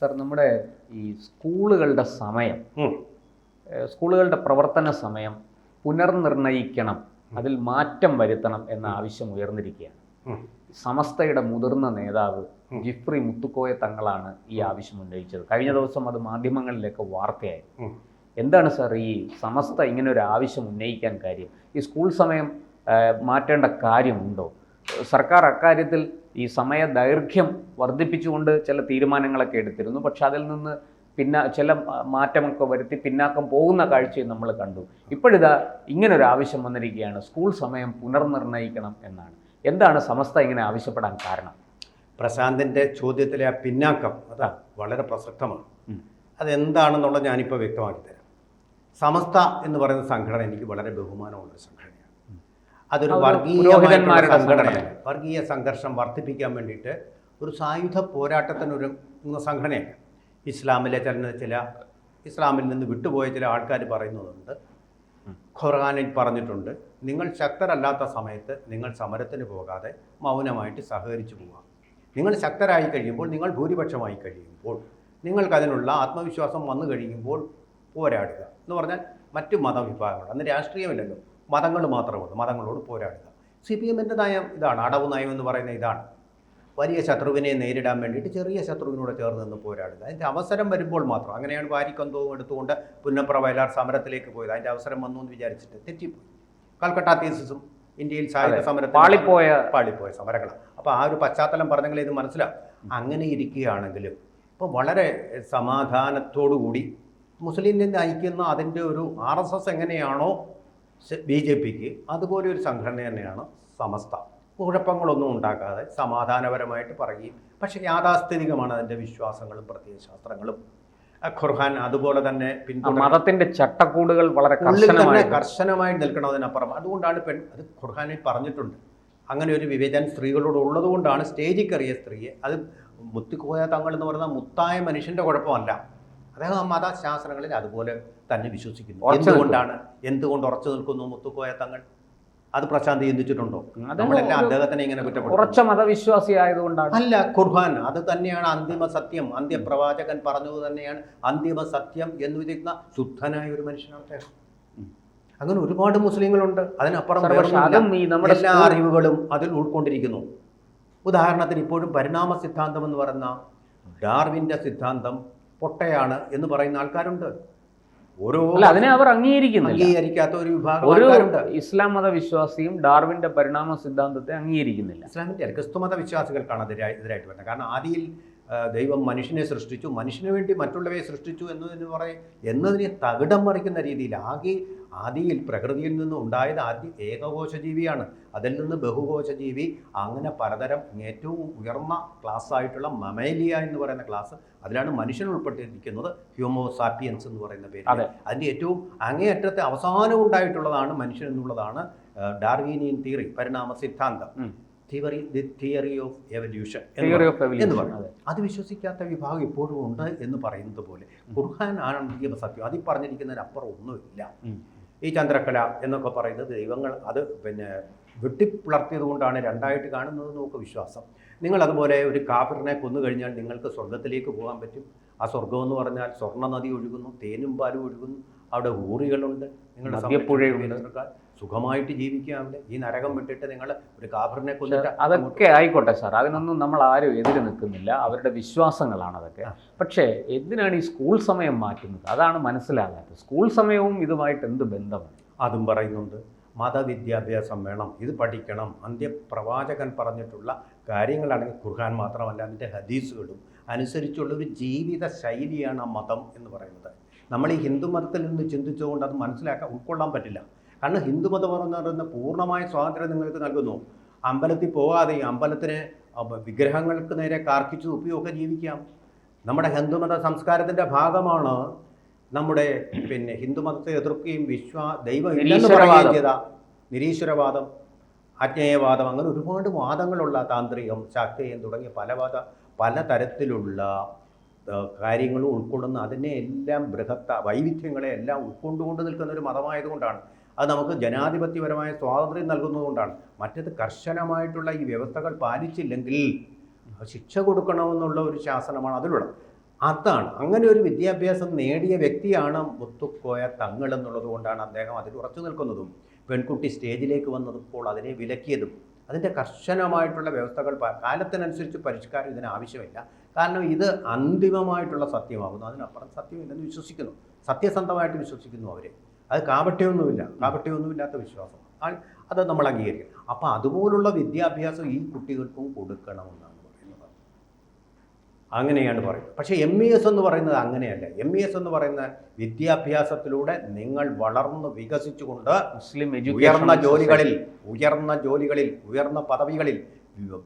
Sir, നമ്മുടെ ഈ സ്കൂളുകളുടെ സമയം, സ്കൂളുകളുടെ പ്രവർത്തന സമയം പുനർനിർണയിക്കണം, അതിൽ മാറ്റം വരുത്തണം എന്ന ആവശ്യം ഉയർന്നിരിക്കുകയാണ്. സമസ്തയുടെ മുതിർന്ന നേതാവ് ജിഫ്രി മുത്തുക്കോയ തങ്ങളാണ് ഈ ആവശ്യം ഉന്നയിച്ചത്. കഴിഞ്ഞ ദിവസം അത് മാധ്യമങ്ങളിലേക്ക് വാർത്തയായി. എന്താണ് സാർ ഈ സമസ്ത ഇങ്ങനെ ഒരു ആവശ്യം ഉന്നയിക്കാൻ കാര്യം? ഈ സ്കൂൾ സമയം മാറ്റേണ്ട കാര്യമുണ്ടോ? സർക്കാർ അക്കാര്യത്തിൽ ഈ സമയ ദൈർഘ്യം വർദ്ധിപ്പിച്ചുകൊണ്ട് ചില തീരുമാനങ്ങളൊക്കെ എടുത്തിരുന്നു. പക്ഷെ അതിൽ നിന്ന് ചില മാറ്റമൊക്കെ വരുത്തി പിന്നാക്കം പോകുന്ന കാഴ്ചയും നമ്മൾ കണ്ടു. ഇപ്പോഴിതാ ഇങ്ങനൊരു ആവശ്യം വന്നിരിക്കുകയാണ്, സ്കൂൾ സമയം പുനർനിർണയിക്കണം എന്നാണ്. എന്താണ് സമസ്ത ഇങ്ങനെ ആവശ്യപ്പെടാൻ കാരണം? പ്രശാന്തിൻ്റെ ചോദ്യത്തിലെ ആ പിന്നാക്കം അതാ വളരെ പ്രസക്തമാണ്. അതെന്താണെന്നുള്ളത് ഞാനിപ്പോൾ വ്യക്തമാക്കി തരാം. സമസ്ത എന്ന് പറയുന്ന സംഘടന എനിക്ക് വളരെ ബഹുമാനമുള്ളൊരു സംഘടനയാണ്. അതൊരു വർഗീയ സംഘർഷം വർദ്ധിപ്പിക്കാൻ വേണ്ടിയിട്ട് ഒരു സായുധ പോരാട്ടത്തിനൊരുങ്ങുന്ന സംഘടനയാണ്. ഇസ്ലാമിൽ നിന്ന് വിട്ടുപോയ ചില ആൾക്കാർ പറയുന്നതുണ്ട്, ഖുർആനിൽ പറഞ്ഞിട്ടുണ്ട്, നിങ്ങൾ ശക്തരല്ലാത്ത സമയത്ത് നിങ്ങൾ സമരത്തിന് പോകാതെ മൗനമായിട്ട് സഹകരിച്ചു പോവുക. നിങ്ങൾ ശക്തരായി കഴിയുമ്പോൾ, നിങ്ങൾ ഭൂരിപക്ഷമായി കഴിയുമ്പോൾ, നിങ്ങൾക്കതിനുള്ള ആത്മവിശ്വാസം വന്നു കഴിയുമ്പോൾ പോരാടുക എന്ന് പറഞ്ഞാൽ മറ്റു മതവിഭാഗങ്ങൾ, അന്ന് രാഷ്ട്രീയമില്ലല്ലോ, മതങ്ങൾ മാത്രമുള്ളൂ, മതങ്ങളോട് പോരാടുക. CPM നയം ഇതാണ്, അടവ് നയം എന്ന് പറയുന്ന ഇതാണ്. വലിയ ശത്രുവിനെ നേരിടാൻ വേണ്ടിയിട്ട് ചെറിയ ശത്രുവിനോട് ചേർന്ന് നിന്ന് പോരാടുക. അതിൻ്റെ അവസരം വരുമ്പോൾ മാത്രം. അങ്ങനെയാണ് വാരിക്കന്തവും എടുത്തുകൊണ്ട് പുന്നപ്ര വയലാർ സമരത്തിലേക്ക് പോയത്. അതിൻ്റെ അവസരം വന്നു എന്ന് വിചാരിച്ചിട്ട് തെറ്റിപ്പോയി. കൽക്കട്ട തീസിസും ഇന്ത്യയിൽ സായുധ സമരത്തിൽ പാളിപ്പോയ സമരങ്ങളാണ്. അപ്പോൾ ആ ഒരു പശ്ചാത്തലം പറഞ്ഞെങ്കിൽ ഇത് മനസ്സിലാവും. അങ്ങനെ ഇരിക്കുകയാണെങ്കിലും ഇപ്പോൾ വളരെ സമാധാനത്തോടുകൂടി മുസ്ലിം നയിക്കുന്ന അതിൻ്റെ ഒരു RSS എങ്ങനെയാണോ BJPക്ക്, അതുപോലെ ഒരു സംഘടന തന്നെയാണ് സമസ്ത. കുഴപ്പങ്ങളൊന്നും ഉണ്ടാക്കാതെ സമാധാനപരമായിട്ട് പറയുകയും, പക്ഷേ യാഥാസ്ഥിതികമാണ് അതിൻ്റെ വിശ്വാസങ്ങളും പ്രത്യയശാസ്ത്രങ്ങളും. ഖുർആൻ അതുപോലെ തന്നെ മതത്തിൻ്റെ ചട്ടക്കൂടുകൾ വളരെ കർശനമായി നിൽക്കുന്നതിനപ്പുറം. അതുകൊണ്ടാണ് അത് ഖുർആനിൽ പറഞ്ഞിട്ടുണ്ട്. അങ്ങനെ ഒരു വിവേചനം സ്ത്രീകളോട് ഉള്ളതുകൊണ്ടാണ് സ്റ്റേജിൽ കയറിയ സ്ത്രീയെ, അത് മുത്തുക്കോയ തങ്ങൾ എന്ന് പറയുന്ന മുത്തായ മനുഷ്യൻ്റെ കുഴപ്പമല്ല, അദ്ദേഹം മതശാസ്ത്രങ്ങളിൽ അതുപോലെ തന്നെ വിശ്വസിക്കുന്നു. എന്തുകൊണ്ട് ഉറച്ചു നിൽക്കുന്നു മുത്തുക്കോയ തങ്ങൾ? അത് പ്രശാന്ത് ചിന്തിച്ചിട്ടുണ്ടോ? നമ്മളെല്ലാം അദ്ദേഹത്തിനെ ഇങ്ങനെ കുറ്റപ്പെടുത്തും. മതവിശ്വാസി ആയതുകൊണ്ടാണ് അല്ല, ഖുർആൻ അത് തന്നെയാണ് അന്തിമ സത്യം. അന്ത്യപ്രവാചകൻ പറഞ്ഞത് തന്നെയാണ് അന്തിമ സത്യം എന്ന് വിധിക്കുന്ന ശുദ്ധനായ ഒരു മനുഷ്യനാണ് അദ്ദേഹം. അങ്ങനെ ഒരുപാട് മുസ്ലിങ്ങളുണ്ട്. അതിനപ്പുറം എല്ലാ അറിവുകളും അതിൽ ഉൾക്കൊണ്ടിരിക്കുന്നു. ഉദാഹരണത്തിന് ഇപ്പോഴും പരിണാമ സിദ്ധാന്തം എന്ന് പറയുന്ന ഡാർവിൻ്റെ സിദ്ധാന്തം പൊട്ടയാണ് എന്ന് പറയുന്ന ആൾക്കാരുണ്ട്. അതിനെ അവർ അംഗീകരിക്കാത്ത ഒരു വിഭാഗം ആൾക്കാരുണ്ട്. ഇസ്ലാം മതവിശ്വാസിയും ഡാർവിന്റെ പരിണാമ സിദ്ധാന്തത്തെ അംഗീകരിക്കുന്നില്ല. ഇസ്ലാമിന്റെ ക്രിസ്തു മതവിശ്വാസികൾക്കാണ് എതിരായിട്ട് വരുന്നത്. കാരണം ആദിയിൽ ദൈവം മനുഷ്യനെ സൃഷ്ടിച്ചു, മനുഷ്യന് വേണ്ടി മറ്റുള്ളവയെ സൃഷ്ടിച്ചു എന്നതിനെ തകിടം മറിക്കുന്ന രീതിയിൽ ആദിയിൽ പ്രകൃതിയിൽ നിന്ന് ഉണ്ടായത് ആദ്യം ഏകകോശജീവിയാണ്, അതിൽ നിന്ന് ബഹുകോശജീവി, അങ്ങനെ പലതരം ഏറ്റവും ഉയർന്ന ക്ലാസ്സായിട്ടുള്ള മമേലിയ എന്ന് പറയുന്ന ക്ലാസ്, അതിലാണ് മനുഷ്യൻ ഉൾപ്പെട്ടിരിക്കുന്നത്, ഹ്യൂമോ സാപ്പിയൻസ് എന്ന് പറയുന്ന പേര്. അതിൻ്റെ ഏറ്റവും അങ്ങേയറ്റത്തെ അവസാനം ഉണ്ടായിട്ടുള്ളതാണ് മനുഷ്യൻ എന്നുള്ളതാണ് ഡാർവിനിയൻ തിയറി, പരിണാമ സിദ്ധാന്തം, തിയറി ഓഫ് എവല്യൂഷൻ എന്ന് പറയുന്നത്. അത് വിശ്വസിക്കാത്ത വിഭാഗം ഇപ്പോഴും ഉണ്ട് എന്ന് പറയുന്നത് പോലെ ഖുർആൻ ആണ് അന്തിമ സത്യം. അതിൽ പറഞ്ഞിരിക്കുന്നതിനപ്പുറം ഒന്നുമില്ല. ഈ ചന്ദ്രക്കല എന്നൊക്കെ പറയുന്നത് ദൈവങ്ങൾ അത് വെട്ടിപ്പിളർത്തിയത് കൊണ്ടാണ് രണ്ടായിട്ട് കാണുന്നത് നമുക്ക് വിശ്വാസം. നിങ്ങളതുപോലെ ഒരു കാഫിറിനെ കൊന്നു കഴിഞ്ഞാൽ നിങ്ങൾക്ക് സ്വർഗത്തിലേക്ക് പോകാൻ പറ്റും. ആ സ്വർഗം എന്ന് പറഞ്ഞാൽ സ്വർണ്ണ നദി ഒഴുകുന്നു, തേനും പാലും ഒഴുകുന്നു, അവിടെ ഊറികളുണ്ട്, നിങ്ങളുടെ സുഖമായിട്ട് ജീവിക്കാം അവിടെ. ഈ നരകം വിട്ടിട്ട് നിങ്ങൾ ഒരു കാഫിറിനെ കൊന്നിട്ട് അതൊക്കെ ആയിക്കോട്ടെ സാർ, അതിനൊന്നും നമ്മൾ ആരും എതിര് നിൽക്കുന്നില്ല, അവരുടെ വിശ്വാസങ്ങളാണ് അതൊക്കെ. പക്ഷേ എന്തിനാണ് ഈ സ്കൂൾ സമയം മാറ്റുന്നത്? അതാണ് മനസ്സിലാകാത്തത്. സ്കൂൾ സമയവും ഇതുമായിട്ട് എന്ത് ബന്ധമാണ്? അതും പറയുന്നുണ്ട്. മതവിദ്യാഭ്യാസം വേണം, ഇത് പഠിക്കണം. അന്ത്യപ്രവാചകൻ പറഞ്ഞിട്ടുള്ള കാര്യങ്ങളാണെങ്കിൽ ഖുർആൻ മാത്രമല്ല, അതിൻ്റെ ഹദീസുകളും അനുസരിച്ചുള്ളൊരു ജീവിത ശൈലിയാണ് ആ മതം എന്ന് പറയുന്നത്. നമ്മൾ ഈ ഹിന്ദു മതത്തിൽ നിന്ന് ചിന്തിച്ചുകൊണ്ട് അത് ഉൾക്കൊള്ളാൻ പറ്റില്ല. കാരണം ഹിന്ദുമതം എന്ന് പറയുന്ന പൂർണ്ണമായ സ്വാതന്ത്ര്യം നിങ്ങൾക്ക് നൽകുന്നു. അമ്പലത്തിൽ പോകാതെയും അമ്പലത്തിന് വിഗ്രഹങ്ങൾക്ക് നേരെ കാർക്കിച്ചു തുപ്പിയൊക്കെ ജീവിക്കാം. നമ്മുടെ ഹിന്ദുമത സംസ്കാരത്തിൻ്റെ ഭാഗമാണ് നമ്മുടെ ഹിന്ദുമതത്തെ എതിർക്കുകയും ദൈവം ഇല്ലെന്ന് പറയുകയും ചെയ്ത നിരീശ്വരവാദം, ആജ്ഞേയവാദം, അങ്ങനെ ഒരുപാട് വാദങ്ങളുള്ള താന്ത്രികം, ശാക്തേയം തുടങ്ങിയ പലതരത്തിലുള്ള കാര്യങ്ങളും ഉൾക്കൊള്ളുന്ന, അതിനെ എല്ലാം വൈവിധ്യങ്ങളെ എല്ലാം ഉൾക്കൊണ്ടുകൊണ്ട് നിൽക്കുന്ന ഒരു മതമായതുകൊണ്ടാണ്. അത് നമുക്ക് ജനാധിപത്യപരമായ സ്വാതന്ത്ര്യം നൽകുന്നതുകൊണ്ടാണ്. മറ്റത് കർശനമായിട്ടുള്ള ഈ വ്യവസ്ഥകൾ പാലിച്ചില്ലെങ്കിൽ ശിക്ഷ കൊടുക്കണമെന്നുള്ള ഒരു ശാസനമാണ് അതിലുള്ളത്. അതാണ്, അങ്ങനെ ഒരു വിദ്യാഭ്യാസം നേടിയ വ്യക്തിയാണ് മുത്തുക്കോയ തങ്ങൾ എന്നുള്ളത് കൊണ്ടാണ് അദ്ദേഹം അതിൽ ഉറച്ചു നിൽക്കുന്നതും പെൺകുട്ടി സ്റ്റേജിലേക്ക് വന്നപ്പോൾ അതിനെ വിലക്കിയതും. അതിൻ്റെ കർശനമായിട്ടുള്ള വ്യവസ്ഥകൾ കാലത്തിനനുസരിച്ച് പരിഷ്കാരം ഇതിന് ആവശ്യമില്ല. കാരണം ഇത് അന്തിമമായിട്ടുള്ള സത്യമാകുന്നു, അതിനപ്പുറം സത്യമില്ലെന്ന് വിശ്വസിക്കുന്നു, സത്യസന്ധമായിട്ട് വിശ്വസിക്കുന്നു അവർ. അത് കാപട്യമൊന്നുമില്ലാത്ത വിശ്വാസം, അത് നമ്മൾ അംഗീകരിക്കണം. അപ്പോൾ അതുപോലുള്ള വിദ്യാഭ്യാസം ഈ കുട്ടികൾക്കും കൊടുക്കണമെന്നാണ് പറയുന്നത്. അങ്ങനെയാണ് പറയുന്നത്. പക്ഷേ MES എന്ന് പറയുന്നത് അങ്ങനെയല്ല. MES എന്ന് പറയുന്ന വിദ്യാഭ്യാസത്തിലൂടെ നിങ്ങൾ വളർന്ന് വികസിച്ചുകൊണ്ട് മുസ്ലിം ഉയർന്ന ജോലികളിൽ ഉയർന്ന പദവികളിൽ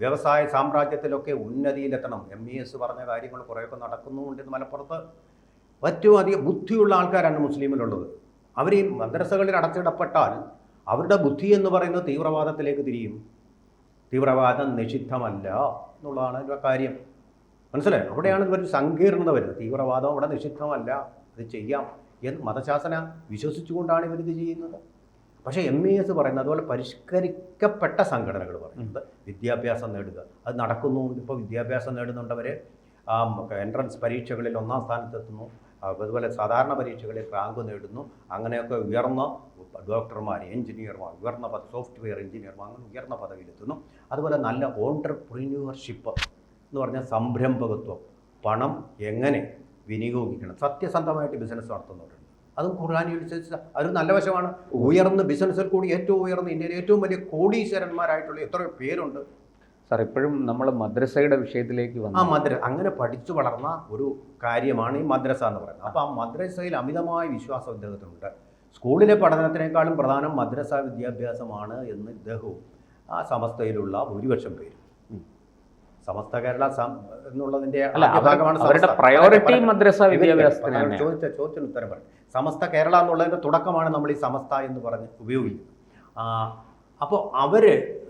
വ്യവസായ സാമ്രാജ്യത്തിലൊക്കെ ഉന്നതിയിലെത്തണം. MES പറഞ്ഞ കാര്യങ്ങൾ കുറേയൊക്കെ നടക്കുന്നുണ്ട് മലപ്പുറത്ത്. ഏറ്റവും അധികം ബുദ്ധിയുള്ള ആൾക്കാരാണ് മുസ്ലിമിലുള്ളത്. അവർ ഈ മദ്രസകളിൽ അടച്ചിടപ്പെട്ടാൽ അവരുടെ ബുദ്ധി എന്ന് പറയുന്നത് തീവ്രവാദത്തിലേക്ക് തിരിയും. തീവ്രവാദം നിഷിദ്ധമല്ല എന്നുള്ളതാണ് ഇവ കാര്യം. മനസ്സിലായോ? അവിടെയാണ് ഇവർ സങ്കീർണത വരുന്നത്. തീവ്രവാദം അവിടെ നിഷിദ്ധമല്ല, അത് ചെയ്യാം എന്ന് മതശാസന വിശ്വസിച്ചുകൊണ്ടാണ് ഇവരിത് ചെയ്യുന്നത്. പക്ഷേ MES പറയുന്നത്, അതുപോലെ പരിഷ്കരിക്കപ്പെട്ട സംഘടനകൾ പറയുന്നത് വിദ്യാഭ്യാസം നേടുക, അത് നടക്കുന്നുണ്ട്. ഇപ്പോൾ വിദ്യാഭ്യാസം നേടുന്നുണ്ടവർ എൻട്രൻസ് പരീക്ഷകളിൽ 1ാം സ്ഥാനത്തെത്തുന്നു, അതുപോലെ സാധാരണ പരീക്ഷകളിൽ റാങ്ക് നേടുന്നു. അങ്ങനെയൊക്കെ ഉയർന്ന ഡോക്ടർമാർ, എഞ്ചിനീയർമാർ, ഉയർന്ന സോഫ്റ്റ്വെയർ എഞ്ചിനീയർമാർ, അങ്ങനെ ഉയർന്ന പദവിയിലെത്തുന്നു. അതുപോലെ നല്ല ഓൺട്രപ്രീന്യൂവർഷിപ്പ് എന്ന് പറഞ്ഞാൽ സംരംഭകത്വം, പണം എങ്ങനെ വിനിയോഗിക്കണം, സത്യസന്ധമായിട്ട് ബിസിനസ് നടത്തുന്നവരുണ്ട്. അതും ഖുർആനിനനുസരിച്ച് അതൊരു നല്ല വശമാണ്. ഉയർന്ന ബിസിനസ്സിൽ കൂടി ഏറ്റവും ഉയർന്ന ഇന്ത്യയിലെ ഏറ്റവും വലിയ കോടീശ്വരന്മാരായിട്ടുള്ള എത്രയോ പേരുണ്ട്. സാർ, ഇപ്പോഴും നമ്മൾ മദ്രസയുടെ വിഷയത്തിലേക്ക് വന്നു. അങ്ങനെ പഠിച്ചു വളർന്ന ഒരു കാര്യമാണ് ഈ മദ്രസ എന്ന് പറയുന്നത്. അപ്പോൾ ആ മദ്രസയിൽ അമിതമായ വിശ്വാസം ഇദ്ദേഹത്തിനുണ്ട്. സ്കൂളിലെ പഠനത്തിനേക്കാളും പ്രധാനം മദ്രസ വിദ്യാഭ്യാസമാണ് എന്ന് ഇദ്ദേഹവും ആ സമസ്തയിലുള്ള ഭൂരിപക്ഷം പേരും, സമസ്ത കേരള എന്നുള്ളതിൻ്റെ ഭാഗമാണ് പ്രയോറിറ്റി മദ്രസ വിദ്യാഭ്യാസത്തിന്. ചോദ്യത്തിന് ഉത്തരം പറയും. സമസ്ത കേരള എന്നുള്ളതിൻ്റെ തുടക്കമാണ് നമ്മൾ ഈ സമസ്ത എന്ന് പറഞ്ഞ് ഉപയോഗിക്കുന്നത്. അപ്പോൾ അവർ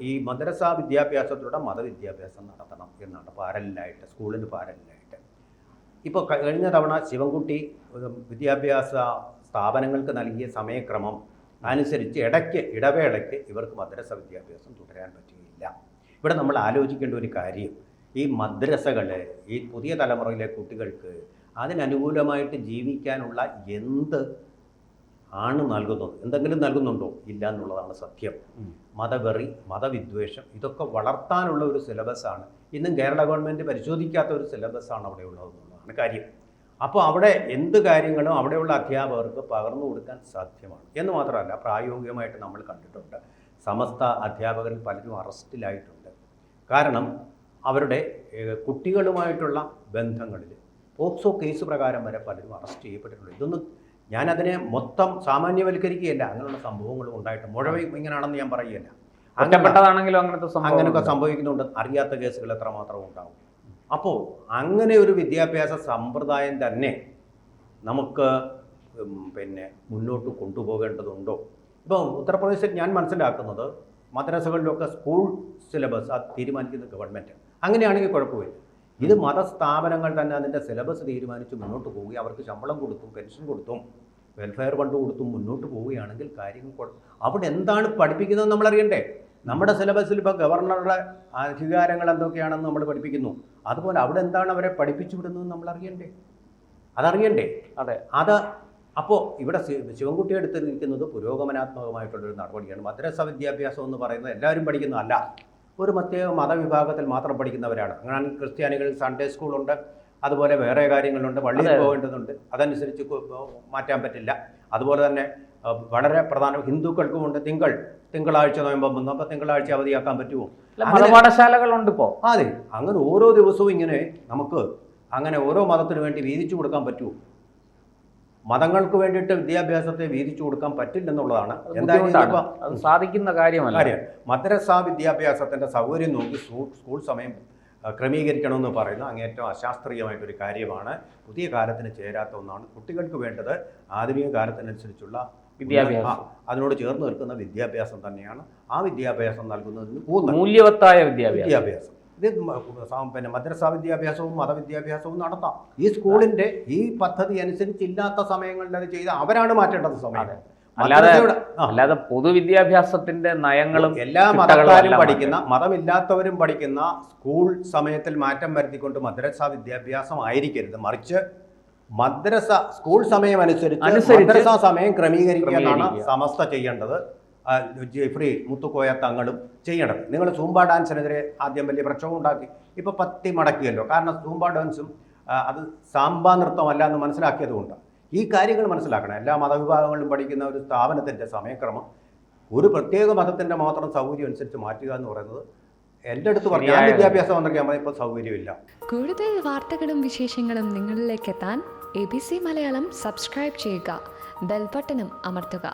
ഈ മദ്രസ വിദ്യാഭ്യാസത്തിലൂടെ മതവിദ്യാഭ്യാസം നടത്തണം എന്നാണ് പാരലായിട്ട്, സ്കൂളിന് പാരലായിട്ട്. ഇപ്പോൾ കഴിഞ്ഞ തവണ ശിവൻകുട്ടി വിദ്യാഭ്യാസ സ്ഥാപനങ്ങൾക്ക് നൽകിയ സമയക്രമം അനുസരിച്ച് ഇടവേളയ്ക്ക് ഇവർക്ക് മദ്രസ വിദ്യാഭ്യാസം തുടരാൻ പറ്റുകയില്ല. ഇവിടെ നമ്മൾ ആലോചിക്കേണ്ട ഒരു കാര്യം, ഈ മദ്രസകൾ ഈ പുതിയ തലമുറയിലെ കുട്ടികൾക്ക് അതിനനുകൂലമായിട്ട് ജീവിക്കാനുള്ള എന്ത് ആണ് നൽകുന്നത്? എന്തെങ്കിലും നൽകുന്നുണ്ടോ? ഇല്ല എന്നുള്ളതാണ് സത്യം. മതവെറി, മതവിദ്വേഷം, ഇതൊക്കെ വളർത്താനുള്ള ഒരു സിലബസാണ് ഇന്നും കേരള ഗവൺമെൻറ് പരിശോധിക്കാത്ത ഒരു സിലബസാണ് അവിടെ ഉള്ളതെന്നുള്ളതാണ് കാര്യം. അപ്പോൾ അവിടെ എന്ത് കാര്യങ്ങളും അവിടെയുള്ള അധ്യാപകർക്ക് പകർന്നു കൊടുക്കാൻ സാധ്യമാണ് എന്ന് മാത്രമല്ല, പ്രായോഗികമായിട്ട് നമ്മൾ കണ്ടിട്ടുണ്ട് സമസ്ത അധ്യാപകരിൽ പലരും അറസ്റ്റിലായിട്ടുണ്ട്. കാരണം അവരുടെ കുട്ടികളുമായിട്ടുള്ള ബന്ധങ്ങളിൽ പോക്സോ കേസ് പ്രകാരം വരെ പലരും അറസ്റ്റ് ചെയ്യപ്പെട്ടിട്ടുണ്ട്. ഇതൊന്നും ഞാനതിനെ മൊത്തം സാമാന്യവൽക്കരിക്കുകയല്ല, അങ്ങനെയുള്ള സംഭവങ്ങളും ഉണ്ടായിട്ട് മുഴവ ഇങ്ങനെയാണെന്ന് ഞാൻ പറയുകയല്ല. അങ്ങനെയൊക്കെ സംഭവിക്കുന്നുണ്ട്. അറിയാത്ത കേസുകൾ എത്രമാത്രം ഉണ്ടാവും. അപ്പോൾ അങ്ങനെ ഒരു വിദ്യാഭ്യാസ സമ്പ്രദായം തന്നെ നമുക്ക് മുന്നോട്ട് കൊണ്ടുപോകേണ്ടതുണ്ടോ? ഇപ്പോൾ ഉത്തർപ്രദേശിൽ ഞാൻ മനസ്സിലാക്കുന്നത് മദ്രസകളിലൊക്കെ സ്കൂൾ സിലബസ് അത് തീരുമാനിക്കുന്ന ഗവൺമെൻറ്. അങ്ങനെയാണെങ്കിൽ കുഴപ്പമില്ല. ഇത് മതസ്ഥാപനങ്ങൾ തന്നെ അതിൻ്റെ സിലബസ് തീരുമാനിച്ച് മുന്നോട്ട് പോവുകയും അവർക്ക് ശമ്പളം കൊടുത്തും പെൻഷൻ കൊടുത്തും വെൽഫെയർ ഫണ്ട് കൊടുത്തും മുന്നോട്ട് പോവുകയാണെങ്കിൽ കാര്യങ്ങൾ അവിടെ എന്താണ് പഠിപ്പിക്കുന്നത് നമ്മളറിയണ്ടേ? നമ്മുടെ സിലബസിൽ ഇപ്പോൾ ഗവർണറുടെ അധികാരങ്ങൾ എന്തൊക്കെയാണെന്ന് നമ്മൾ പഠിപ്പിക്കുന്നു. അതുപോലെ അവിടെ എന്താണ് അവരെ പഠിപ്പിച്ചു വിടുന്നത് നമ്മൾ അതറിയണ്ടേ? അതെ, അപ്പോൾ ഇവിടെ ശിവൻകുട്ടി എടുത്തിരിക്കുന്നത് പുരോഗമനാത്മകമായിട്ടുള്ളൊരു നടപടിയാണ്. മദ്രസ വിദ്യാഭ്യാസം എന്ന് പറയുന്നത് എല്ലാവരും പഠിക്കുന്നതല്ല, ഒരു പ്രത്യേക മതവിഭാഗത്തിൽ മാത്രം പഠിക്കുന്നവരാണ്. അങ്ങനെ ക്രിസ്ത്യാനികളിൽ സൺഡേ സ്കൂളുണ്ട്, അതുപോലെ വേറെ കാര്യങ്ങളുണ്ട്, പള്ളിയിൽ പോകേണ്ടതുണ്ട്, അതനുസരിച്ച് മാറ്റാൻ പറ്റില്ല. അതുപോലെ തന്നെ വളരെ പ്രധാന ഹിന്ദുക്കൾക്കുമുണ്ട് തിങ്കളാഴ്ച നോയമ്പം വന്നു, അപ്പോൾ തിങ്കളാഴ്ച അവധിയാക്കാൻ പറ്റുമോ? മതപാഠശാലകളുണ്ട് ഇപ്പോൾ. അതെ, അങ്ങനെ ഓരോ ദിവസവും ഇങ്ങനെ നമുക്ക് അങ്ങനെ ഓരോ മതത്തിന് വേണ്ടി വീതിച്ചു കൊടുക്കാൻ പറ്റുമോ? മതങ്ങൾക്ക് വേണ്ടിയിട്ട് വിദ്യാഭ്യാസത്തെ വീതിച്ചു കൊടുക്കാൻ പറ്റില്ലെന്നുള്ളതാണ് എന്തായാലും സാധിക്കുന്ന കാര്യമല്ല. മദ്രസ വിദ്യാഭ്യാസത്തിൻ്റെ സൗകര്യം നോക്കി സ്കൂൾ സമയം ക്രമീകരിക്കണമെന്ന് പറയുന്നത് അങ്ങേറ്റം അശാസ്ത്രീയമായിട്ടൊരു കാര്യമാണ്. പുതിയ കാലത്തിന് ചേരാത്ത ഒന്നാണ്. കുട്ടികൾക്ക് വേണ്ടത് ആധുനിക കാലത്തിനനുസരിച്ചുള്ള വിദ്യാഭ്യാസം, അതിനോട് ചേർന്ന് നിൽക്കുന്ന വിദ്യാഭ്യാസം തന്നെയാണ്. ആ വിദ്യാഭ്യാസം നൽകുന്നതിന് മൂല്യവത്തായ വിദ്യാഭ്യാസം. ഇത് മദ്രസ വിദ്യാഭ്യാസവും മതവിദ്യാഭ്യാസവും നടത്താം. ഈ സ്കൂളിൻ്റെ ഈ പദ്ധതി അനുസരിച്ച് ഇല്ലാത്ത സമയങ്ങളിൽ അത് ചെയ്ത് അവരാണ് മാറ്റേണ്ടത്. സമയം അല്ലാതെ പൊതുവിദ്യാഭ്യാസത്തിന്റെ നയങ്ങളും എല്ലാ മതക്കാരും പഠിക്കുന്ന മതമില്ലാത്തവരും പഠിക്കുന്ന സ്കൂൾ സമയത്തിൽ മാറ്റം വരുത്തിക്കൊണ്ട് മദ്രസ വിദ്യാഭ്യാസം ആയിരിക്കരുത്. മറിച്ച് മദ്രസ സ്കൂൾ സമയം അനുസരിച്ച് മദ്രസ സമയം ക്രമീകരിക്കുക എന്നാണ് സമസ്ത ചെയ്യേണ്ടത്. ജെഫ്രി മുത്തുക്കോയ തങ്ങളും ചെയ്യണത്. നിങ്ങൾ സൂംബ ഡാൻസിനെതിരെ ആദ്യം വലിയ പ്രക്ഷോഭം ഉണ്ടാക്കി, ഇപ്പോൾ പത്തി മടക്കിയല്ലോ. കാരണം സൂംബ ഡാൻസും അത് സാമ്പാ നൃത്തമല്ല എന്ന് മനസ്സിലാക്കിയതുകൊണ്ട് ഈ കാര്യങ്ങൾ മനസ്സിലാക്കണം. എല്ലാ മതവിഭാഗങ്ങളിലും പഠിക്കുന്ന ഒരു സ്ഥാപനത്തിൻ്റെ സമയക്രമം ഒരു പ്രത്യേക മതത്തിൻ്റെ മാത്രം സൗകര്യം അനുസരിച്ച് മാറ്റുക എന്ന് പറയുന്നത് എൻ്റെ അടുത്ത് പറഞ്ഞാൽ വിദ്യാഭ്യാസം വന്നിരിക്കാൻ ഇപ്പോൾ സൗകര്യമില്ല. കൂടുതൽ വാർത്തകളും വിശേഷങ്ങളും നിങ്ങളിലേക്ക് എത്താൻ ABC മലയാളം സബ്സ്ക്രൈബ് ചെയ്യുക, ബെൽ ബട്ടണും അമർത്തുക.